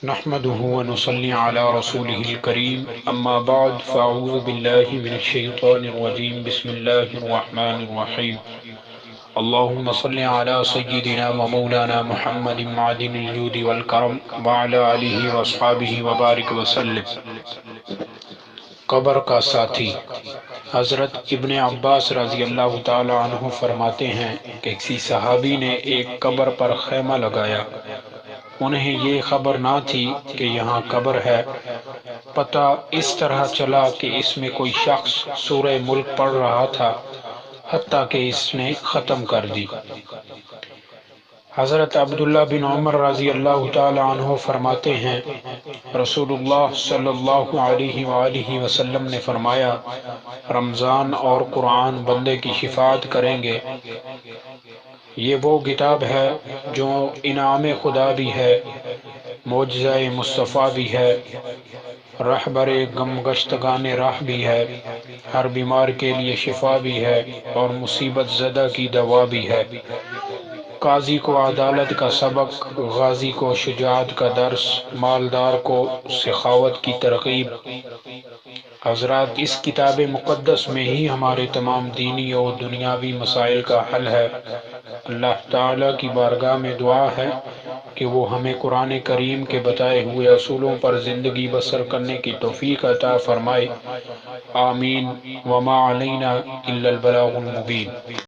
نحمده ونصلي على رسوله الكريم اما بعد فاعوذ بالله من الشيطان الرجيم بسم الله الرحمن الرحيم اللهم صل على سيدنا ومولانا محمد معدن الجود والكرم وعلى آله واصحابه وبارك وسلم۔ قبر کا ساتھی۔ حضرت ابن عباس رضی اللہ تعالی عنہ فرماتے ہیں کہ کسی صحابی نے ایک قبر پر خیمہ لگایا۔ انہیں یہ خبر نہ تھی کہ یہاں قبر ہے، پتہ اس طرح چلا کہ اس میں کوئی شخص سورہ ملک پڑھ رہا تھا حتیٰ کہ اس نے ختم کر دی۔ حضرت عبداللہ بن عمر رضی اللہ تعالی عنہ فرماتے ہیں رسول اللہ صلی اللہ علیہ وآلہ وسلم نے فرمایا، رمضان اور قرآن بندے کی شفاعت کریں گے۔ یہ وہ کتاب ہے جو انعام خدا بھی ہے، معجزہ مصطفیٰ بھی ہے، رہبر غم گشتگان راہ بھی ہے، ہر بیمار کے لیے شفا بھی ہے اور مصیبت زدہ کی دوا بھی ہے، قاضی کو عدالت کا سبق، غازی کو شجاعت کا درس، مالدار کو سخاوت کی ترغیب۔ حضرات، اس کتاب مقدس میں ہی ہمارے تمام دینی اور دنیاوی مسائل کا حل ہے۔ اللہ تعالیٰ کی بارگاہ میں دعا ہے کہ وہ ہمیں قرآن کریم کے بتائے ہوئے اصولوں پر زندگی بسر کرنے کی توفیق عطا فرمائے۔ آمین۔ وما علینا الا البلاغ المبین۔